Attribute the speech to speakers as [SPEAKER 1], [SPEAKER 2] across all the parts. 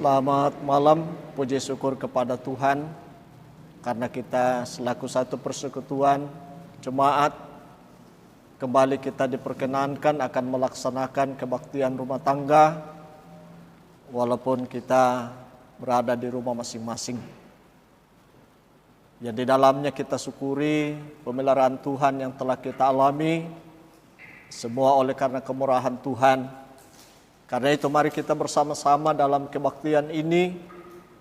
[SPEAKER 1] Selamat malam, puji syukur kepada Tuhan karena kita selaku satu persekutuan jemaat kembali kita diperkenankan akan melaksanakan kebaktian rumah tangga walaupun kita berada di rumah masing-masing. Yang di dalamnya kita syukuri pemeliharaan Tuhan yang telah kita alami, semua oleh karena kemurahan Tuhan. Karena itu mari kita bersama-sama dalam kebaktian ini,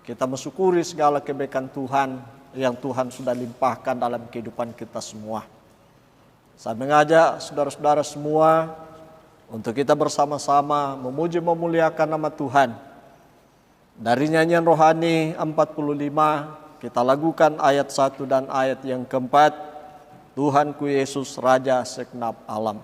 [SPEAKER 1] kita mensyukuri segala kebaikan Tuhan yang Tuhan sudah limpahkan dalam kehidupan kita semua. Saya mengajak saudara-saudara semua untuk kita bersama-sama memuji memuliakan nama Tuhan. Dari nyanyian rohani 45, kita lakukan ayat 1 dan ayat yang keempat, Tuhanku Yesus Raja segenap alam.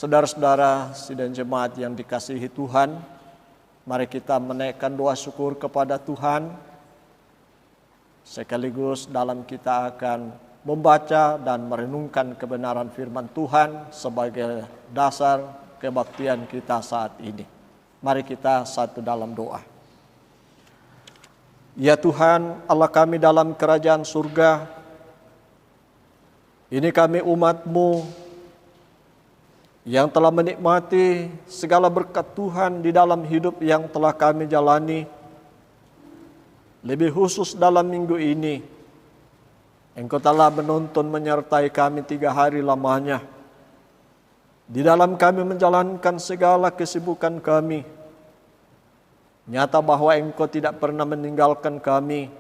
[SPEAKER 1] Saudara-saudara sidang jemaat yang dikasihi Tuhan, mari kita menaikkan doa syukur kepada Tuhan. Sekaligus dalam kita akan membaca dan merenungkan kebenaran firman Tuhan sebagai dasar kebaktian kita saat ini. Mari kita satu dalam doa. Ya Tuhan, Allah kami dalam kerajaan surga, ini kami umat-Mu yang telah menikmati segala berkat Tuhan di dalam hidup yang telah kami jalani. Lebih khusus dalam minggu ini, Engkau telah menuntun menyertai kami 3 hari lamanya. Di dalam kami menjalankan segala kesibukan kami. Nyata bahwa Engkau tidak pernah meninggalkan kami.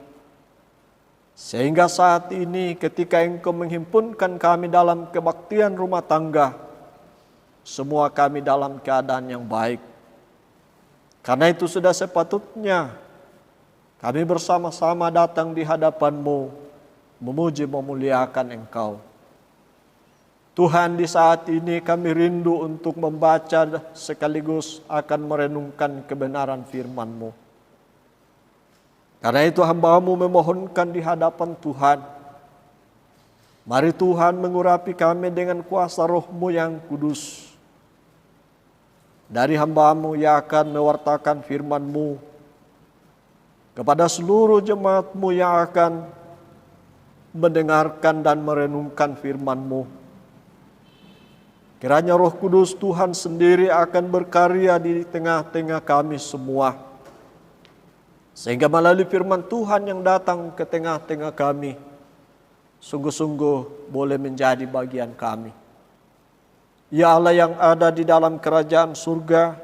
[SPEAKER 1] Sehingga saat ini ketika Engkau menghimpunkan kami dalam kebaktian rumah tangga, semua kami dalam keadaan yang baik. Karena itu sudah sepatutnya kami bersama-sama datang di hadapan-Mu, memuji memuliakan Engkau. Tuhan, di saat ini kami rindu untuk membaca sekaligus akan merenungkan kebenaran firman-Mu. Karena itu hamba-Mu memohonkan di hadapan Tuhan, mari Tuhan mengurapi kami dengan kuasa Roh-Mu yang kudus. Dari hamba-Mu yang akan mewartakan firman-Mu kepada seluruh jemaat-Mu yang akan mendengarkan dan merenungkan firman-Mu. Kiranya Roh Kudus Tuhan sendiri akan berkarya di tengah-tengah kami semua, sehingga melalui firman Tuhan yang datang ke tengah-tengah kami, sungguh-sungguh boleh menjadi bagian kami. Ya Allah yang ada di dalam kerajaan surga,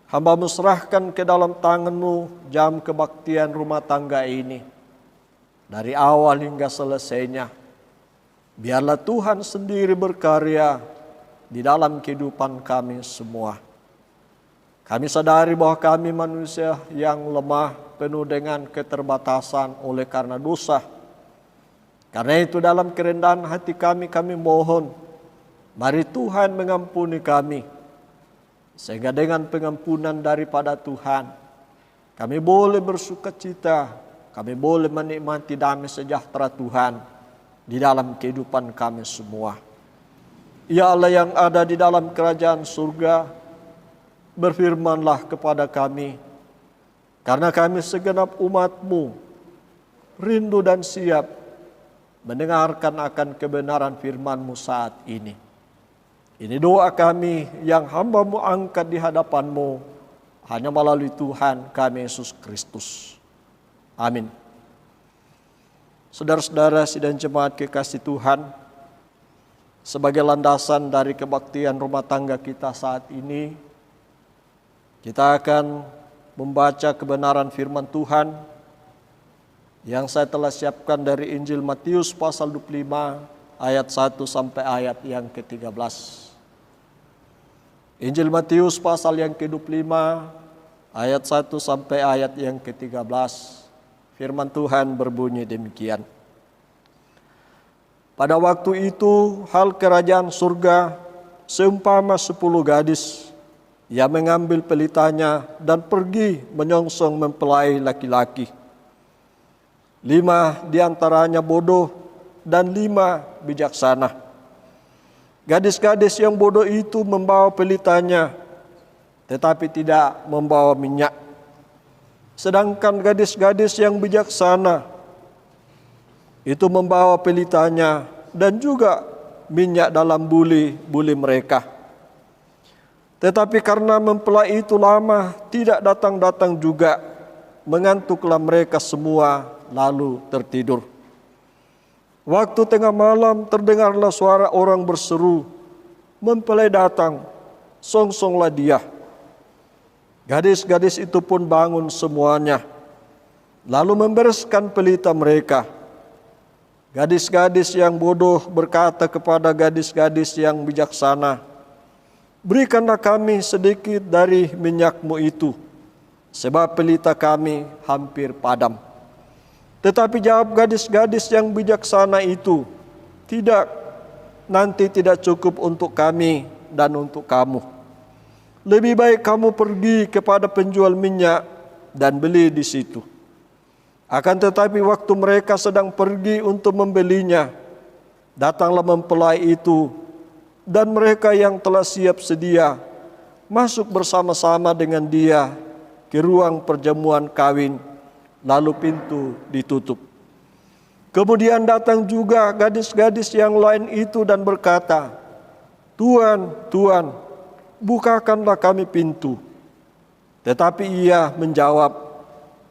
[SPEAKER 1] hamba-Mu serahkan ke dalam tangan-Mu jam kebaktian rumah tangga ini. Dari awal hingga selesainya, biarlah Tuhan sendiri berkarya di dalam kehidupan kami semua. Kami sadari bahwa kami manusia yang lemah, penuh dengan keterbatasan oleh karena dosa. Karena itu dalam kerendahan hati kami mohon, mari Tuhan mengampuni kami. Sehingga dengan pengampunan daripada Tuhan, kami boleh bersukacita, kami boleh menikmati damai sejahtera Tuhan di dalam kehidupan kami semua. Ya Allah yang ada di dalam kerajaan surga, berfirmanlah kepada kami, karena kami segenap umat-Mu rindu dan siap mendengarkan akan kebenaran firman-Mu saat ini. Ini doa kami yang hamba-Mu angkat di hadapan-Mu, hanya melalui Tuhan kami Yesus Kristus. Amin. Saudara-saudara sidang jemaat kekasih Tuhan, sebagai landasan dari kebaktian rumah tangga kita saat ini, kita akan membaca kebenaran firman Tuhan yang saya telah siapkan dari Injil Matius pasal 25 ayat 1 sampai ayat yang ke-13. Injil Matius pasal yang ke-25 ayat 1 sampai ayat yang ke-13. Firman Tuhan berbunyi demikian. Pada waktu itu hal kerajaan surga seumpama 10 gadis yang mengambil pelitanya dan pergi menyongsong mempelai laki-laki. 5 diantaranya bodoh dan 5 bijaksana. Gadis-gadis yang bodoh itu membawa pelitanya, tetapi tidak membawa minyak. Sedangkan gadis-gadis yang bijaksana itu membawa pelitanya dan juga minyak dalam buli-buli mereka. Tetapi karena mempelai itu lama tidak datang-datang juga, mengantuklah mereka semua lalu tertidur. Waktu tengah malam terdengarlah suara orang berseru, "Mempelai datang, songsonglah dia." Gadis-gadis itu pun bangun semuanya, lalu membereskan pelita mereka. Gadis-gadis yang bodoh berkata kepada gadis-gadis yang bijaksana, "Berikanlah kami sedikit dari minyak-Mu itu, sebab pelita kami hampir padam." Tetapi jawab gadis-gadis yang bijaksana itu, "Tidak, nanti tidak cukup untuk kami dan untuk kamu. Lebih baik kamu pergi kepada penjual minyak dan beli di situ." Akan tetapi waktu mereka sedang pergi untuk membelinya, datanglah mempelai itu, dan mereka yang telah siap sedia masuk bersama-sama dengan dia ke ruang perjamuan kawin, lalu pintu ditutup. Kemudian datang juga gadis-gadis yang lain itu dan berkata, "Tuan, Tuan, bukakanlah kami pintu." Tetapi ia menjawab,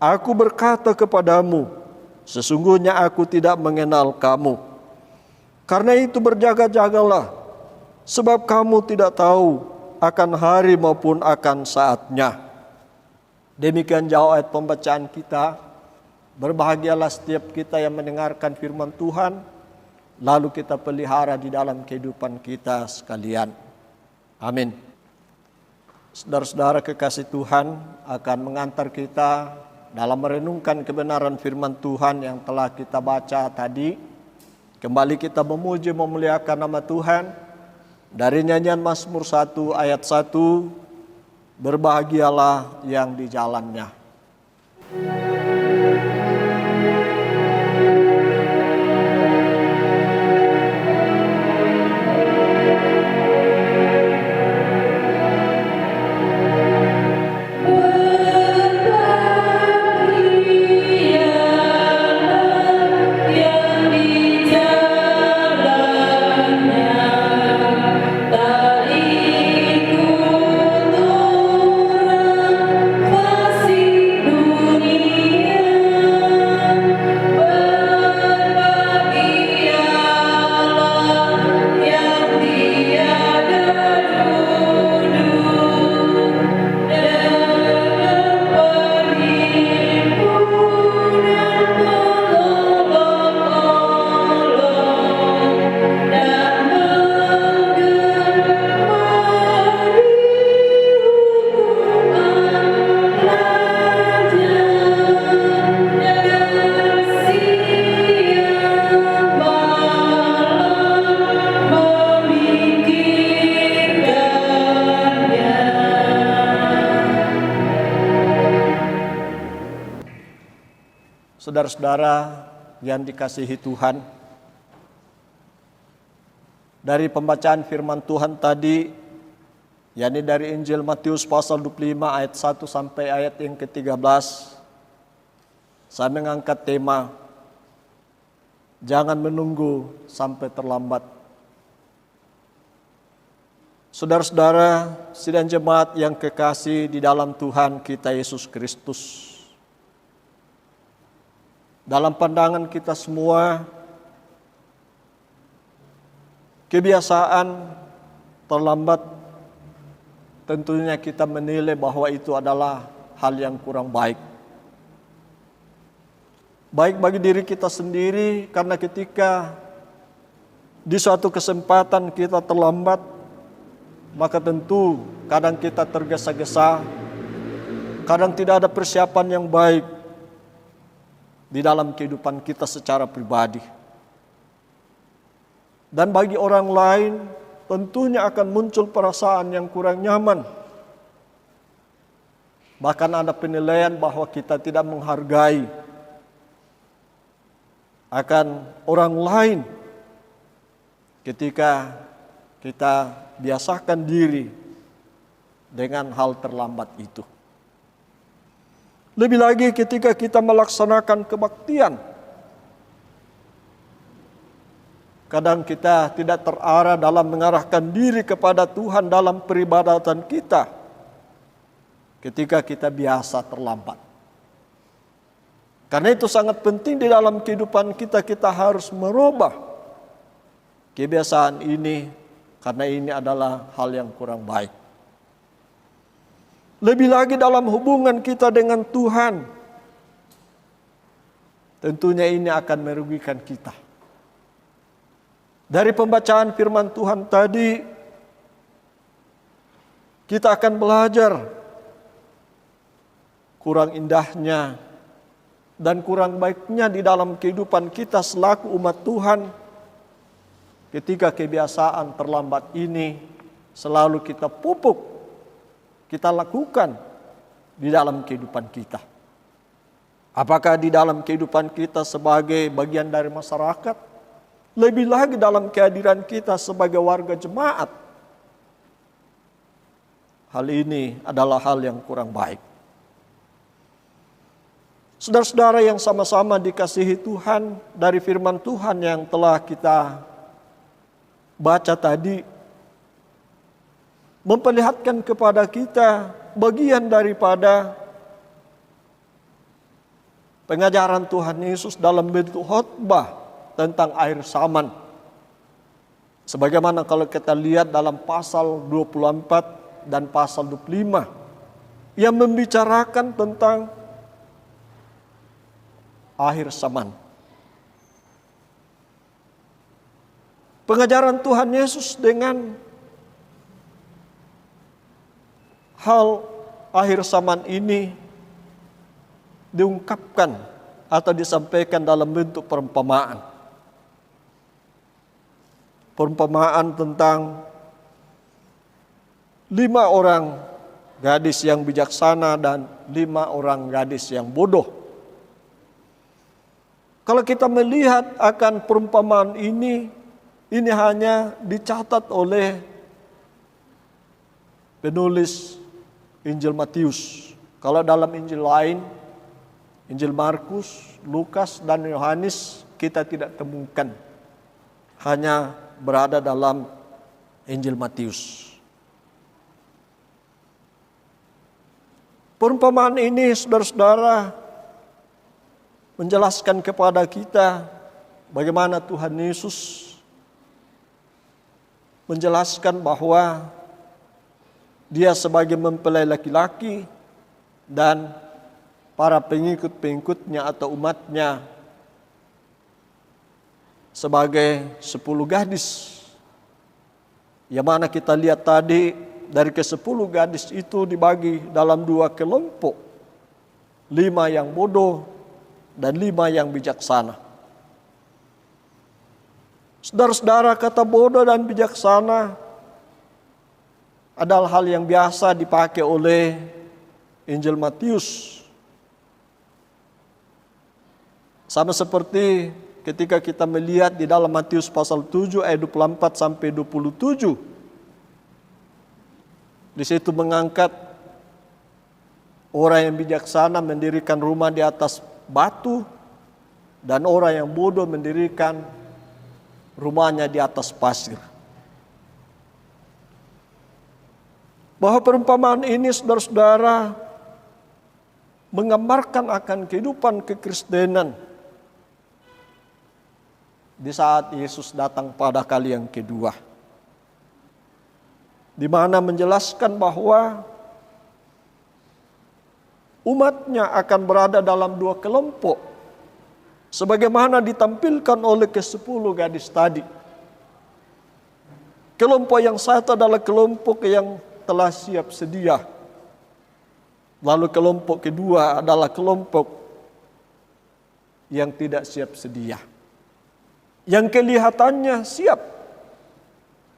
[SPEAKER 1] "Aku berkata kepadamu, sesungguhnya aku tidak mengenal kamu. Karena itu berjaga-jagalah, sebab kamu tidak tahu akan hari maupun akan saatnya." Demikian jauh ayat pembacaan kita. Berbahagialah setiap kita yang mendengarkan firman Tuhan, lalu kita pelihara di dalam kehidupan kita sekalian. Amin. Saudara-saudara kekasih Tuhan, akan mengantar kita dalam merenungkan kebenaran firman Tuhan yang telah kita baca tadi. Kembali kita memuji memuliakan nama Tuhan dari nyanyian Mazmur 1 ayat 1, "Berbahagialah yang di jalannya."
[SPEAKER 2] Tak ikut orang fasik
[SPEAKER 1] Saudara-saudara yang dikasihi Tuhan, dari pembacaan firman Tuhan tadi, yakni dari Injil Matius pasal 25 ayat 1 sampai ayat yang ke-13, saya mengangkat tema, jangan menunggu sampai terlambat. Saudara-saudara, sidang jemaat yang kekasih di dalam Tuhan kita Yesus Kristus, dalam pandangan kita semua, kebiasaan terlambat tentunya kita menilai bahwa itu adalah hal yang kurang baik. Baik bagi diri kita sendiri, karena ketika di suatu kesempatan kita terlambat, maka tentu kadang kita tergesa-gesa, kadang tidak ada persiapan yang baik di dalam kehidupan kita secara pribadi. Dan bagi orang lain tentunya akan muncul perasaan yang kurang nyaman. Bahkan ada penilaian bahwa kita tidak menghargai akan orang lain ketika kita biasakan diri dengan hal terlambat itu. Lebih lagi ketika kita melaksanakan kebaktian, kadang kita tidak terarah dalam mengarahkan diri kepada Tuhan dalam peribadatan kita ketika kita biasa terlambat. Karena itu sangat penting di dalam kehidupan kita, kita harus merubah kebiasaan ini, karena ini adalah hal yang kurang baik. Lebih lagi dalam hubungan kita dengan Tuhan, tentunya ini akan merugikan kita. Dari pembacaan firman Tuhan tadi, kita akan belajar kurang indahnya dan kurang baiknya di dalam kehidupan kita selaku umat Tuhan ketika kebiasaan terlambat ini selalu kita pupuk, kita lakukan di dalam kehidupan kita. Apakah di dalam kehidupan kita sebagai bagian dari masyarakat, lebih lagi dalam kehadiran kita sebagai warga jemaat. Hal ini adalah hal yang kurang baik. Saudara-saudara yang sama-sama dikasihi Tuhan, dari firman Tuhan yang telah kita baca tadi, memperlihatkan kepada kita bagian daripada pengajaran Tuhan Yesus dalam bentuk khotbah tentang akhir zaman. Sebagaimana kalau kita lihat dalam pasal 24 dan pasal 25 yang membicarakan tentang akhir zaman. Pengajaran Tuhan Yesus dengan hal akhir zaman ini diungkapkan atau disampaikan dalam bentuk perumpamaan. Perumpamaan tentang 5 orang gadis yang bijaksana dan 5 orang gadis yang bodoh. Kalau kita melihat akan perumpamaan ini hanya dicatat oleh penulis Injil Matius. Kalau dalam Injil lain, Injil Markus, Lukas, dan Yohanes, kita tidak temukan. Hanya berada dalam Injil Matius. Perumpamaan ini, saudara-saudara, menjelaskan kepada kita bagaimana Tuhan Yesus menjelaskan bahwa Dia sebagai mempelai laki-laki dan para pengikut-pengikutnya atau umatnya sebagai 10 gadis. Yang mana kita lihat tadi dari ke-10 gadis itu dibagi dalam 2 kelompok. 5 yang bodoh dan 5 yang bijaksana. Saudara-saudara, kata bodoh dan bijaksana adalah hal yang biasa dipakai oleh Injil Matius Sama seperti ketika kita melihat di dalam Matius pasal 7 ayat 24 sampai 27. Di situ mengangkat orang yang bijaksana mendirikan rumah di atas batu dan orang yang bodoh mendirikan rumahnya di atas pasir. Bahwa perumpamaan ini saudara-saudara menggambarkan akan kehidupan kekristenan di saat Yesus datang pada kali yang kedua, di mana menjelaskan bahwa umatnya akan berada dalam dua kelompok, sebagaimana ditampilkan oleh ke-10 gadis tadi. Kelompok yang satu adalah kelompok yang telah siap sedia. Lalu kelompok kedua adalah kelompok yang tidak siap sedia. Yang kelihatannya siap,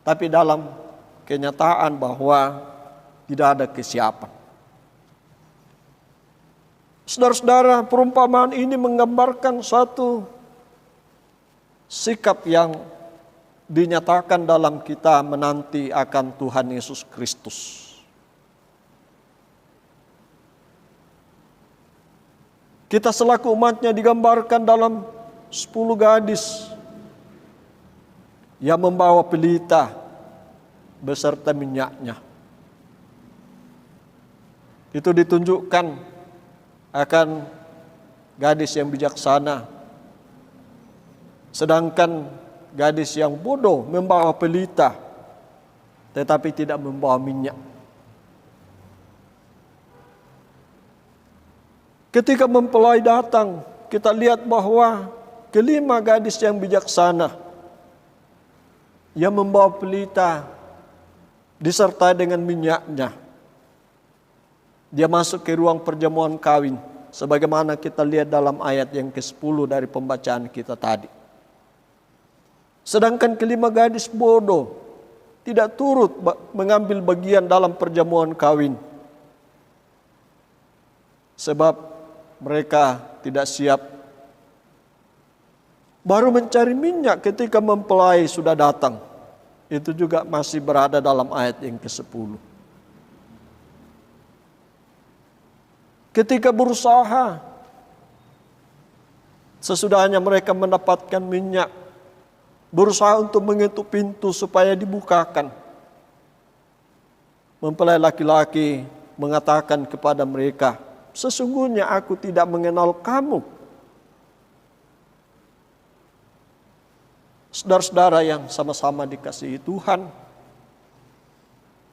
[SPEAKER 1] tapi dalam kenyataan bahwa tidak ada kesiapan. Saudara-saudara, perumpamaan ini menggambarkan suatu sikap yang dinyatakan dalam kita menanti akan Tuhan Yesus Kristus. Kita selaku umatnya digambarkan dalam 10 gadis yang membawa pelita beserta minyaknya. Itu ditunjukkan akan gadis yang bijaksana, sedangkan gadis yang bodoh membawa pelita tetapi tidak membawa minyak. Ketika mempelai datang, kita lihat bahwa kelima gadis yang bijaksana yang membawa pelita disertai dengan minyaknya, dia masuk ke ruang perjamuan kawin, sebagaimana kita lihat dalam ayat yang ke-10 dari pembacaan kita tadi. Sedangkan kelima gadis bodoh tidak turut mengambil bagian dalam perjamuan kawin, sebab mereka tidak siap. Baru mencari minyak ketika mempelai sudah datang. Itu juga masih berada dalam ayat yang ke-10. Ketika berusaha, sesudahnya mereka mendapatkan minyak, berusaha untuk mengetuk pintu supaya dibukakan. Mempelai laki-laki mengatakan kepada mereka, "Sesungguhnya aku tidak mengenal kamu." Saudara-saudara yang sama-sama dikasihi Tuhan,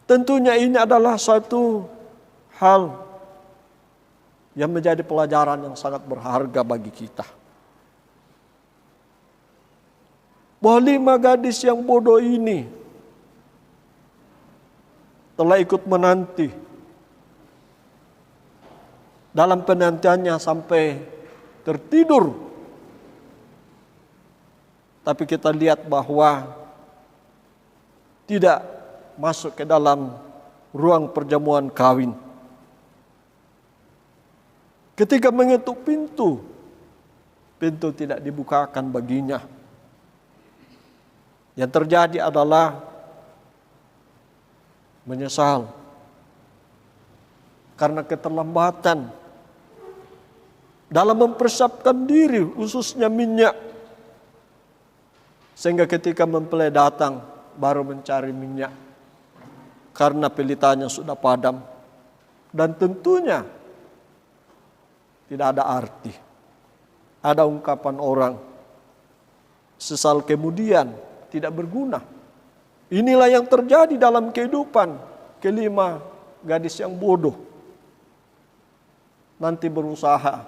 [SPEAKER 1] tentunya ini adalah suatu hal yang menjadi pelajaran yang sangat berharga bagi kita. Bahwa 5 gadis yang bodoh ini telah ikut menanti. Dalam penantiannya sampai tertidur. Tapi kita lihat bahwa tidak masuk ke dalam ruang perjamuan kawin. Ketika mengetuk pintu, pintu tidak dibukakan baginya. Yang terjadi adalah menyesal karena keterlambatan dalam mempersiapkan diri, khususnya minyak. Sehingga ketika mempelai datang, baru mencari minyak. Karena pelitanya sudah padam. Dan tentunya tidak ada arti. Ada ungkapan orang, sesal kemudian tidak berguna. Inilah yang terjadi dalam kehidupan kelima gadis yang bodoh. Nanti berusaha.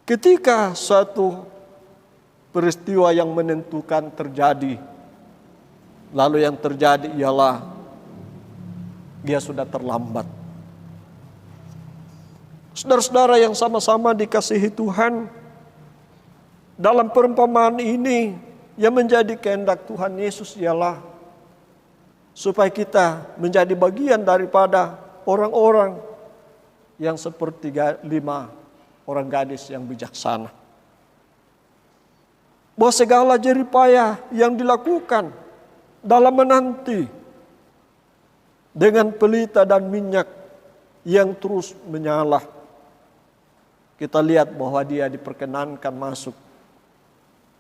[SPEAKER 1] Ketika suatu peristiwa yang menentukan terjadi, lalu yang terjadi ialah dia sudah terlambat. Saudara-saudara yang sama-sama dikasihi Tuhan, dalam perumpamaan ini yang menjadi kehendak Tuhan Yesus ialah supaya kita menjadi bagian daripada orang-orang yang seperti 5 orang gadis yang bijaksana. Bahwa segala jerih payah yang dilakukan dalam menanti dengan pelita dan minyak yang terus menyala, kita lihat bahwa dia diperkenankan masuk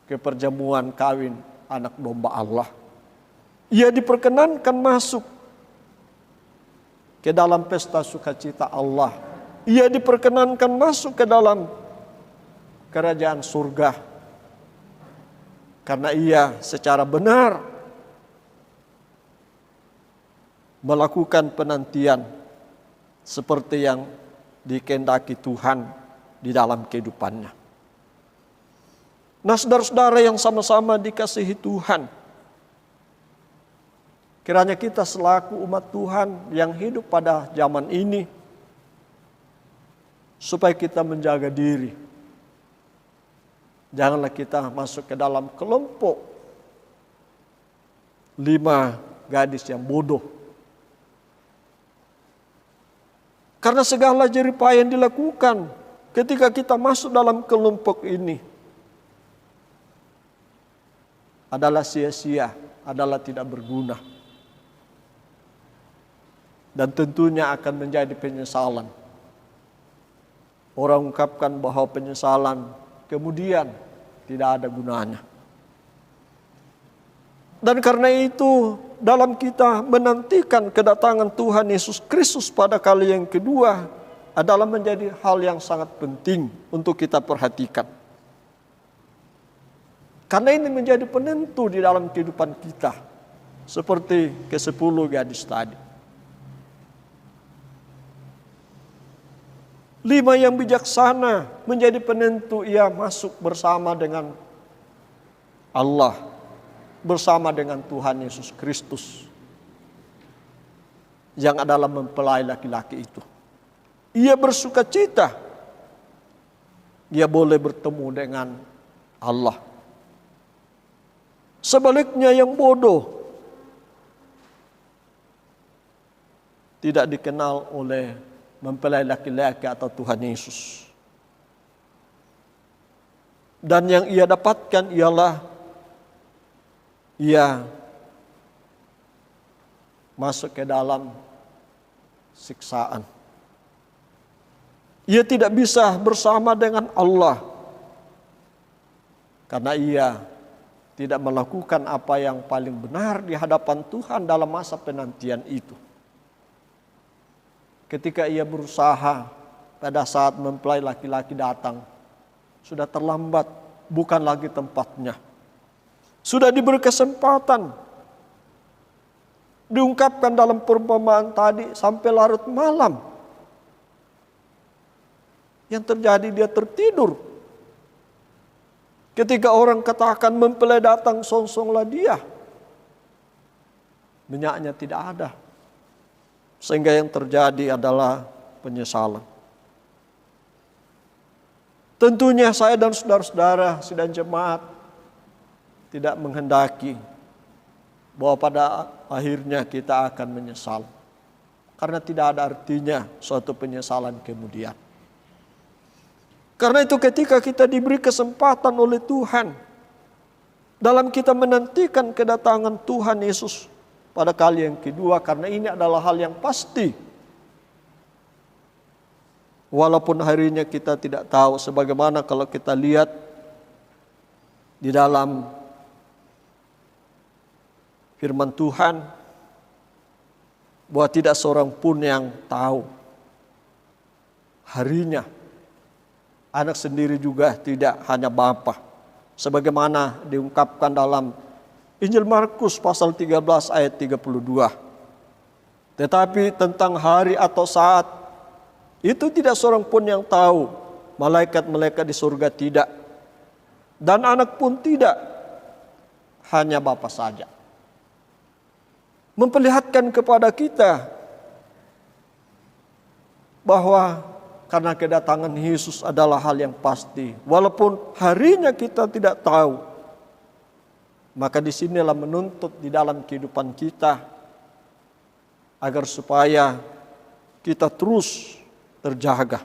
[SPEAKER 1] ke perjamuan kawin anak domba Allah. Ia diperkenankan masuk ke dalam pesta sukacita Allah. Ia diperkenankan masuk ke dalam kerajaan surga. Karena ia secara benar melakukan penantian seperti yang dikehendaki Tuhan di dalam kehidupannya. Nah, saudara-saudara yang sama-sama dikasihi Tuhan, kiranya kita selaku umat Tuhan yang hidup pada zaman ini, supaya kita menjaga diri. Janganlah kita masuk ke dalam kelompok 5 gadis yang bodoh. Karena segala jerih payah yang dilakukan ketika kita masuk dalam kelompok ini adalah sia-sia, adalah tidak berguna. Dan tentunya akan menjadi penyesalan. Orang ungkapkan bahwa penyesalan kemudian tidak ada gunanya. Dan karena itu dalam kita menantikan kedatangan Tuhan Yesus Kristus pada kali yang kedua adalah menjadi hal yang sangat penting untuk kita perhatikan. Karena ini menjadi penentu di dalam kehidupan kita. Seperti ke-10 gadis tadi. 5 yang bijaksana menjadi penentu ia masuk bersama dengan Allah, bersama dengan Tuhan Yesus Kristus yang adalah mempelai laki-laki itu. Ia bersukacita, ia boleh bertemu dengan Allah. Sebaliknya yang bodoh tidak dikenal oleh mempelai laki-laki atau Tuhan Yesus. Dan yang ia dapatkan ialah ia masuk ke dalam siksaan. Ia tidak bisa bersama dengan Allah karena ia tidak melakukan apa yang paling benar di hadapan Tuhan dalam masa penantian itu. Ketika ia berusaha pada saat mempelai laki-laki datang, sudah terlambat, bukan lagi tempatnya. Sudah diberi kesempatan, diungkapkan dalam perumpamaan tadi sampai larut malam. Yang terjadi dia tertidur. Ketika orang katakan mempelai datang, songsonglah dia. Minyaknya tidak ada. Sehingga yang terjadi adalah penyesalan. Tentunya saya dan saudara-saudara sidang jemaat tidak menghendaki bahwa pada akhirnya kita akan menyesal. Karena tidak ada artinya suatu penyesalan kemudian. Karena itu ketika kita diberi kesempatan oleh Tuhan dalam kita menantikan kedatangan Tuhan Yesus pada kali yang kedua, karena ini adalah hal yang pasti. Walaupun harinya kita tidak tahu, sebagaimana kalau kita lihat di dalam firman Tuhan, bahwa tidak seorang pun yang tahu harinya. Anak sendiri juga tidak, hanya Bapa. Sebagaimana diungkapkan dalam Injil Markus pasal 13 ayat 32. Tetapi tentang hari atau saat, itu tidak seorang pun yang tahu. Malaikat-malaikat di surga tidak. Dan anak pun tidak. Hanya Bapa saja. Memperlihatkan kepada kita bahwa karena kedatangan Yesus adalah hal yang pasti. Walaupun harinya kita tidak tahu, maka disinilah menuntut di dalam kehidupan kita agar supaya kita terus terjaga.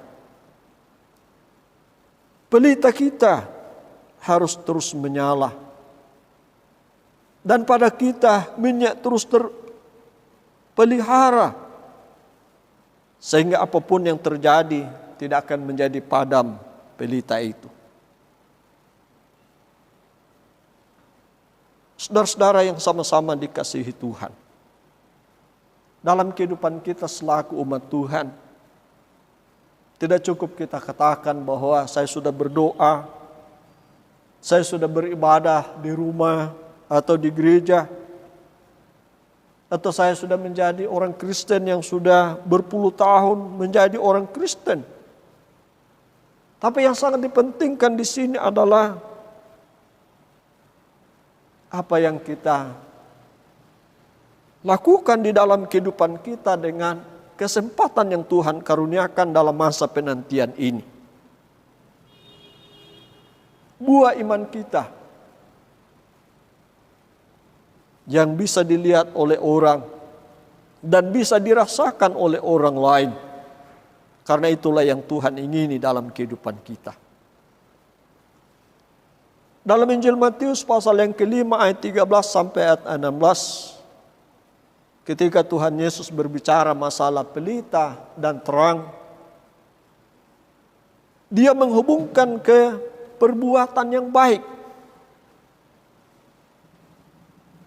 [SPEAKER 1] pelita kita harus terus menyala. Dan pada kita minyak terus terpelihara. Sehingga apapun yang terjadi tidak akan menjadi padam pelita itu. Saudara-saudara yang sama-sama dikasihi Tuhan. Dalam kehidupan kita selaku umat Tuhan, tidak cukup kita katakan bahwa saya sudah berdoa, saya sudah beribadah di rumah atau di gereja, atau saya sudah menjadi orang Kristen yang sudah berpuluh tahun menjadi orang Kristen. Tapi yang sangat dipentingkan di sini adalah apa yang kita lakukan di dalam kehidupan kita dengan kesempatan yang Tuhan karuniakan dalam masa penantian ini. Buah iman kita yang bisa dilihat oleh orang dan bisa dirasakan oleh orang lain. Karena itulah yang Tuhan ingini dalam kehidupan kita. Dalam Injil Matius pasal yang kelima ayat 13 sampai ayat 16. Ketika Tuhan Yesus berbicara masalah pelita dan terang. Dia menghubungkan ke perbuatan yang baik.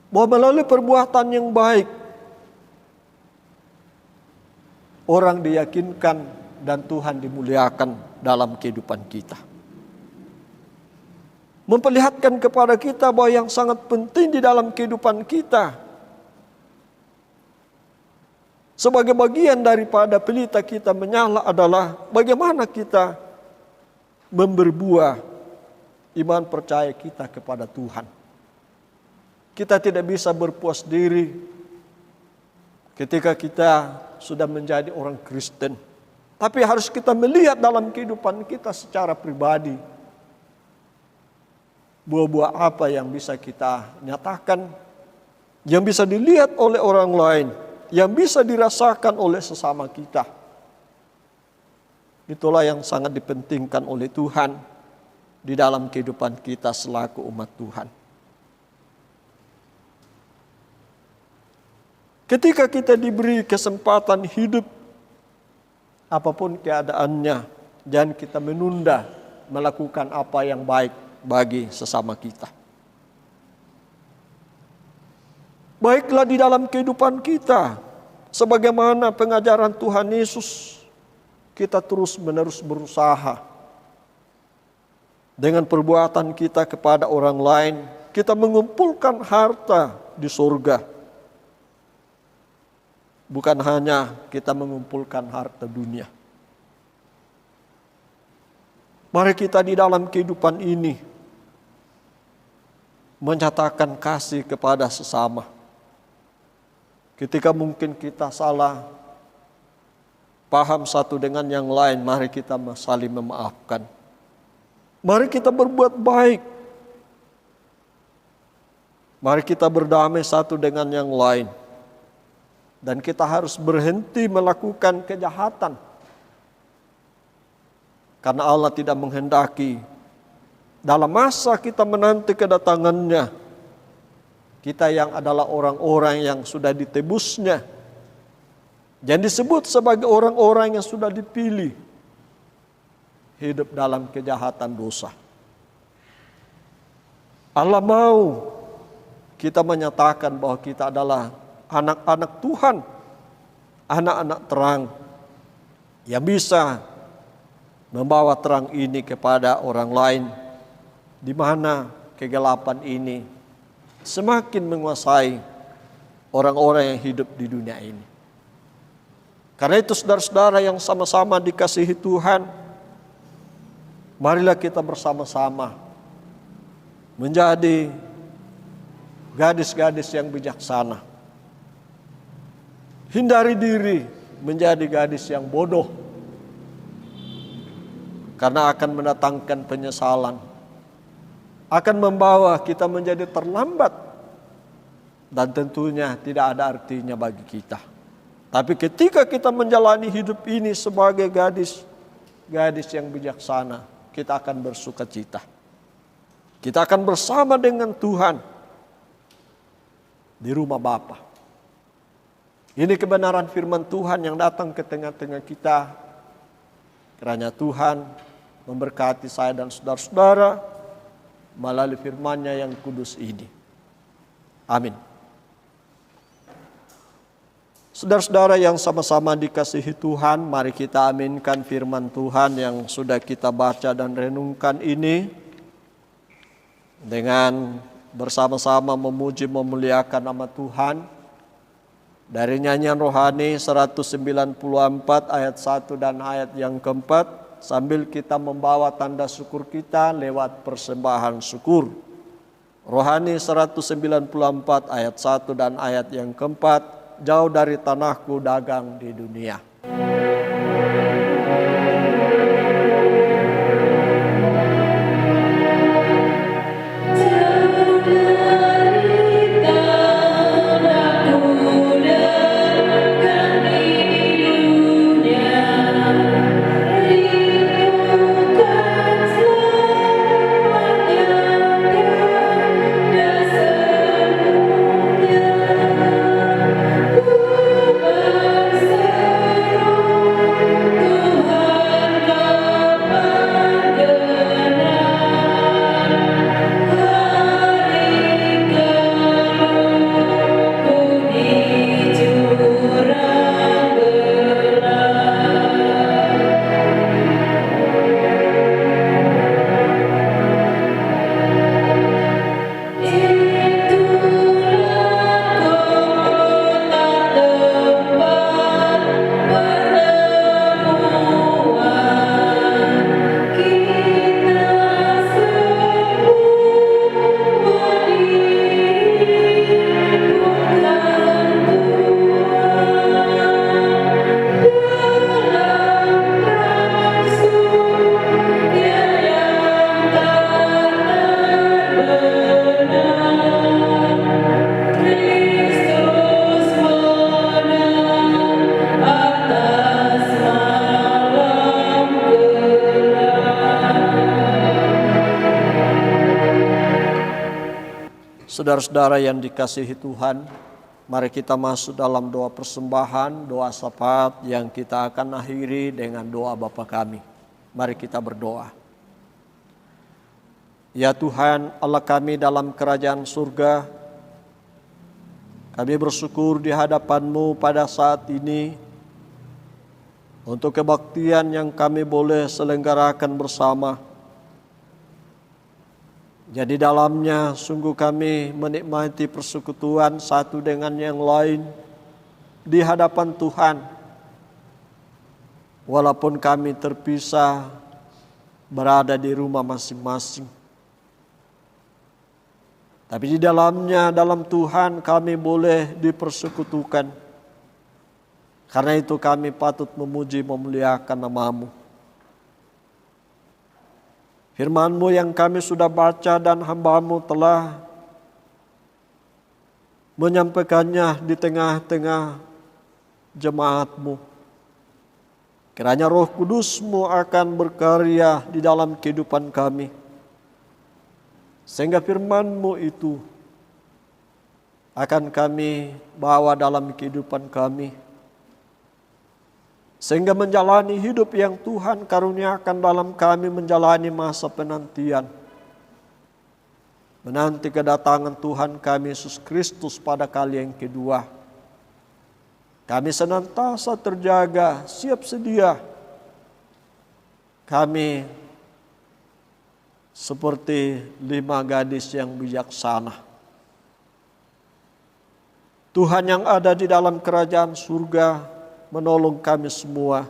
[SPEAKER 1] Bahwa melalui perbuatan yang baik. Orang diyakinkan dan Tuhan dimuliakan dalam kehidupan kita. Memperlihatkan kepada kita bahwa yang sangat penting di dalam kehidupan kita sebagai bagian daripada pelita kita menyala adalah bagaimana kita memberi buah iman percaya kita kepada Tuhan. Kita tidak bisa berpuas diri ketika kita sudah menjadi orang Kristen. Tapi harus kita melihat dalam kehidupan kita secara pribadi. Buah-buah apa yang bisa kita nyatakan, yang bisa dilihat oleh orang lain, yang bisa dirasakan oleh sesama kita. Itulah yang sangat dipentingkan oleh Tuhan di dalam kehidupan kita selaku umat Tuhan. Ketika kita diberi kesempatan hidup, apapun keadaannya, jangan kita menunda melakukan apa yang baik bagi sesama kita. Baiklah di dalam kehidupan kita, sebagaimana pengajaran Tuhan Yesus, kita terus-menerus berusaha. Dengan perbuatan kita kepada orang lain, kita mengumpulkan harta di surga. Bukan hanya kita mengumpulkan harta dunia. Mari kita di dalam kehidupan ini menyatakan kasih kepada sesama. Ketika mungkin kita salah paham satu dengan yang lain, mari kita saling memaafkan. Mari kita berbuat baik. Mari kita berdamai satu dengan yang lain. Dan kita harus berhenti melakukan kejahatan. Karena Allah tidak menghendaki dalam masa kita menanti kedatangannya, kita yang adalah orang-orang yang sudah ditebusnya, yang disebut sebagai orang-orang yang sudah dipilih, hidup dalam kejahatan dosa. Allah mau kita menyatakan bahwa kita adalah anak-anak Tuhan, anak-anak terang, yang bisa membawa terang ini kepada orang lain, di mana kegelapan ini semakin menguasai orang-orang yang hidup di dunia ini. Karena itu saudara-saudara yang sama-sama dikasihi Tuhan, marilah kita bersama-sama menjadi gadis-gadis yang bijaksana. Hindari diri menjadi gadis yang bodoh, karena akan mendatangkan penyesalan, akan membawa kita menjadi terlambat, dan tentunya tidak ada artinya bagi kita. Tapi ketika kita menjalani hidup ini sebagai gadis yang bijaksana, kita akan bersuka cita. Kita akan bersama dengan Tuhan di rumah Bapa. Ini kebenaran firman Tuhan yang datang ke tengah-tengah kita. Kiranya Tuhan memberkati saya dan saudara-saudara melalui firman-Nya yang kudus ini. Amin. Saudara-saudara yang sama-sama dikasihi Tuhan, mari kita aminkan firman Tuhan yang sudah kita baca dan renungkan ini dengan bersama-sama memuji memuliakan nama Tuhan dari nyanyian rohani 194 ayat 1 dan ayat yang keempat, sambil kita membawa tanda syukur kita lewat persembahan syukur. Rohani 194 ayat 1 dan ayat yang keempat, jauh dari tanahku dagang di dunia. Saudara-saudara yang dikasihi Tuhan, mari kita masuk dalam doa persembahan, doa syafaat yang kita akan akhiri dengan doa Bapa kami. Mari kita berdoa. Ya Tuhan, Allah kami dalam kerajaan surga, kami bersyukur di hadapan-Mu pada saat ini untuk kebaktian yang kami boleh selenggarakan bersama. Jadi dalamnya sungguh kami menikmati persekutuan satu dengan yang lain di hadapan Tuhan. Walaupun kami terpisah berada di rumah masing-masing. Tapi di dalamnya, dalam Tuhan kami boleh dipersekutukan. Karena itu kami patut memuji memuliakan nama-Mu. Firman-Mu yang kami sudah baca dan hamba-Mu telah menyampaikannya di tengah-tengah jemaat-Mu. Kiranya Roh Kudus-Mu akan berkarya di dalam kehidupan kami. Sehingga firman-Mu itu akan kami bawa dalam kehidupan kami. Sehingga menjalani hidup yang Tuhan karuniakan dalam kami menjalani masa penantian. Menanti kedatangan Tuhan kami Yesus Kristus pada kali yang kedua. Kami senantiasa terjaga, siap sedia. Kami seperti 5 gadis yang bijaksana. Tuhan yang ada di dalam kerajaan surga menolong kami semua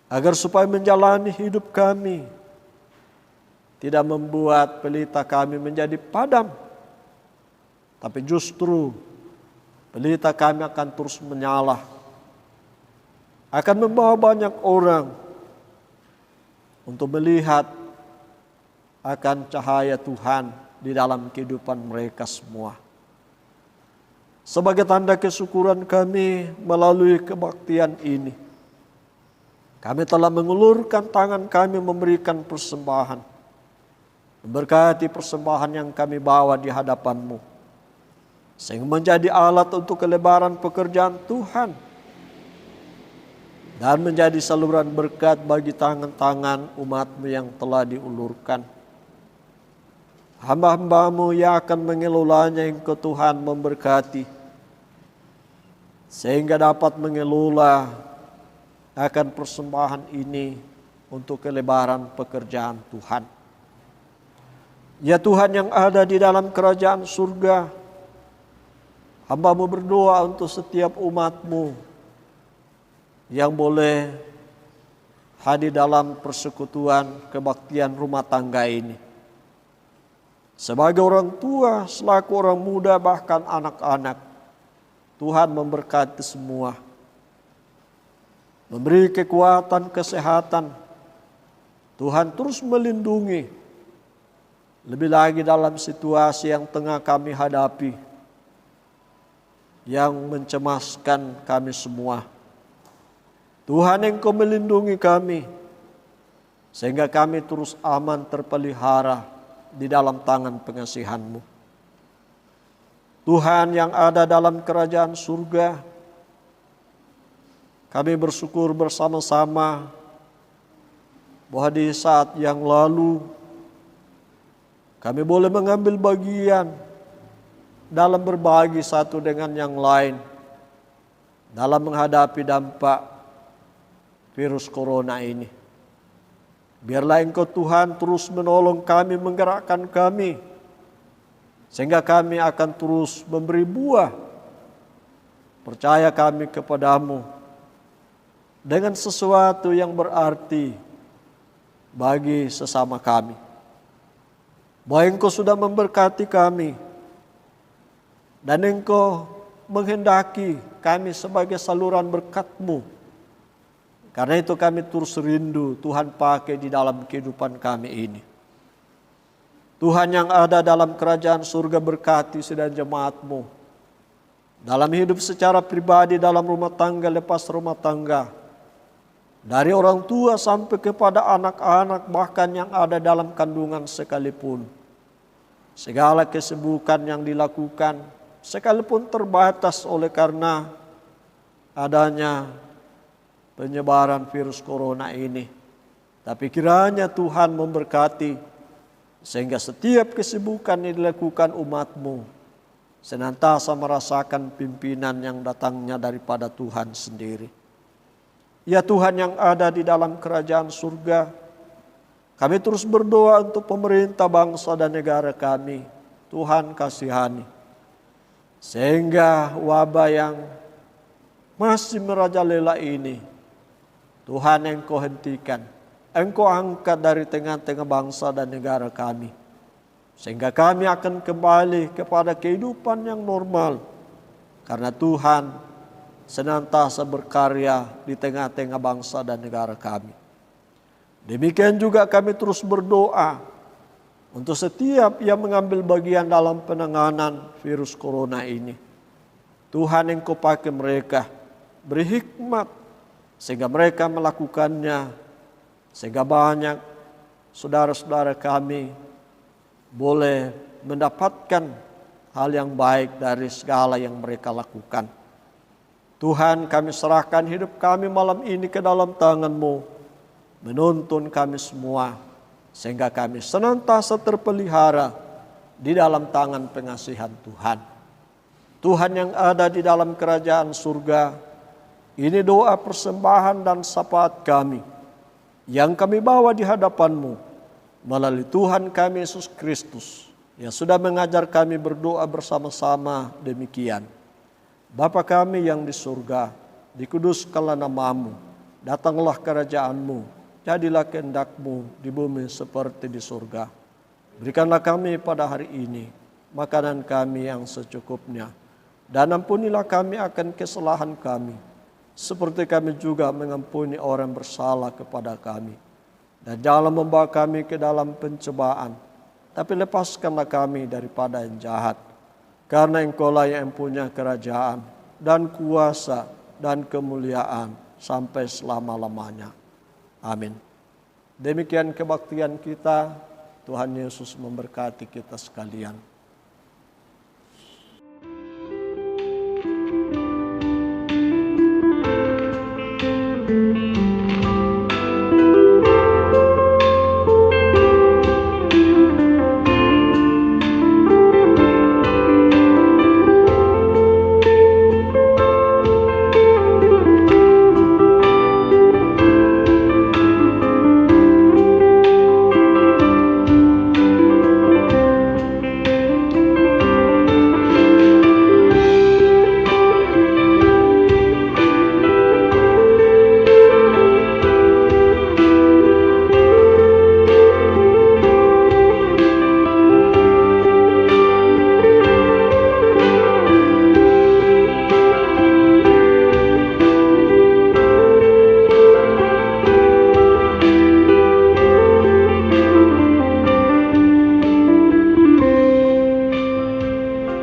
[SPEAKER 1] agar supaya menjalani hidup kami tidak membuat pelita kami menjadi padam, tapi justru pelita kami akan terus menyala, akan membawa banyak orang untuk melihat akan cahaya Tuhan di dalam kehidupan mereka semua. Sebagai tanda kesyukuran kami melalui kebaktian ini, Kami telah mengulurkan tangan kami memberikan persembahan. Memberkati persembahan yang kami bawa di hadapan-Mu, sehingga menjadi alat untuk kelebaran pekerjaan Tuhan dan menjadi saluran berkat bagi tangan-tangan umat-Mu yang telah diulurkan. Hamba-hamba-Mu yang akan mengelolanya, Engkau Tuhan memberkati, sehingga dapat mengelola akan persembahan ini untuk kelebaran pekerjaan Tuhan. Ya Tuhan yang ada di dalam kerajaan surga, hamba-Mu berdoa untuk setiap umat-Mu yang boleh hadir dalam persekutuan kebaktian rumah tangga ini. Sebagai orang tua, selaku orang muda, bahkan anak-anak, Tuhan memberkati semua. Memberi kekuatan, kesehatan. Tuhan terus melindungi. Lebih lagi dalam situasi yang tengah kami hadapi, yang mencemaskan kami semua. Tuhan, Engkau melindungi kami, sehingga kami terus aman terpelihara di dalam tangan pengasihan-Mu. Tuhan yang ada dalam kerajaan surga, kami bersyukur bersama-sama bahwa di saat yang lalu kami boleh mengambil bagian dalam berbagi satu dengan yang lain dalam menghadapi dampak virus corona ini. Biarlah Engkau Tuhan terus menolong kami, menggerakkan kami, sehingga kami akan terus memberi buah. Percaya kami kepadamu dengan sesuatu yang berarti bagi sesama kami. Bahwa Engkau sudah memberkati kami, dan Engkau menghendaki kami sebagai saluran berkat-Mu. Karena itu kami terus rindu Tuhan pakai di dalam kehidupan kami ini. Tuhan yang ada dalam kerajaan surga, berkati sedang jemaat-Mu dalam hidup secara pribadi, dalam rumah tangga, lepas rumah tangga, dari orang tua sampai kepada anak-anak, bahkan yang ada dalam kandungan sekalipun. Segala kesibukan yang dilakukan, sekalipun terbatas oleh karena adanya penyebaran virus corona ini. Tapi kiranya Tuhan memberkati, sehingga setiap kesibukan yang dilakukan umat-Mu senantiasa merasakan pimpinan yang datangnya daripada Tuhan sendiri. Ya Tuhan yang ada di dalam kerajaan surga, kami terus berdoa untuk pemerintah bangsa dan negara kami. Tuhan kasihani, sehingga wabah yang masih merajalela ini, Tuhan Engkau hentikan, Engkau angkat dari tengah-tengah bangsa dan negara kami, sehingga kami akan kembali kepada kehidupan yang normal, karena Tuhan senantiasa berkarya di tengah-tengah bangsa dan negara kami. Demikian juga kami terus berdoa untuk setiap yang mengambil bagian dalam penanganan virus corona ini. Tuhan Engkau pakai mereka, beri hikmat, sehingga mereka melakukannya, sehingga banyak saudara-saudara kami boleh mendapatkan hal yang baik dari segala yang mereka lakukan. Tuhan, kami serahkan hidup kami malam ini ke dalam tangan-Mu, menuntun kami semua, sehingga kami senantiasa terpelihara di dalam tangan pengasihan Tuhan. Tuhan yang ada di dalam kerajaan surga, ini doa persembahan dan syafaat kami yang kami bawa di hadapan-Mu melalui Tuhan kami Yesus Kristus yang sudah mengajar kami berdoa bersama-sama demikian. Bapa kami yang di surga, dikuduskanlah nama-Mu, datanglah kerajaan-Mu, jadilah kehendak-Mu di bumi seperti di surga. Berikanlah kami pada hari ini makanan kami yang secukupnya, dan ampunilah kami akan kesalahan kami, seperti kami juga mengampuni orang bersalah kepada kami. Dan janganlah membawa kami ke dalam pencobaan, tapi lepaskanlah kami daripada yang jahat. Karena Engkau-lah yang punya kerajaan dan kuasa dan kemuliaan sampai selama-lamanya. Amin. Demikian kebaktian kita. Tuhan Yesus memberkati kita sekalian.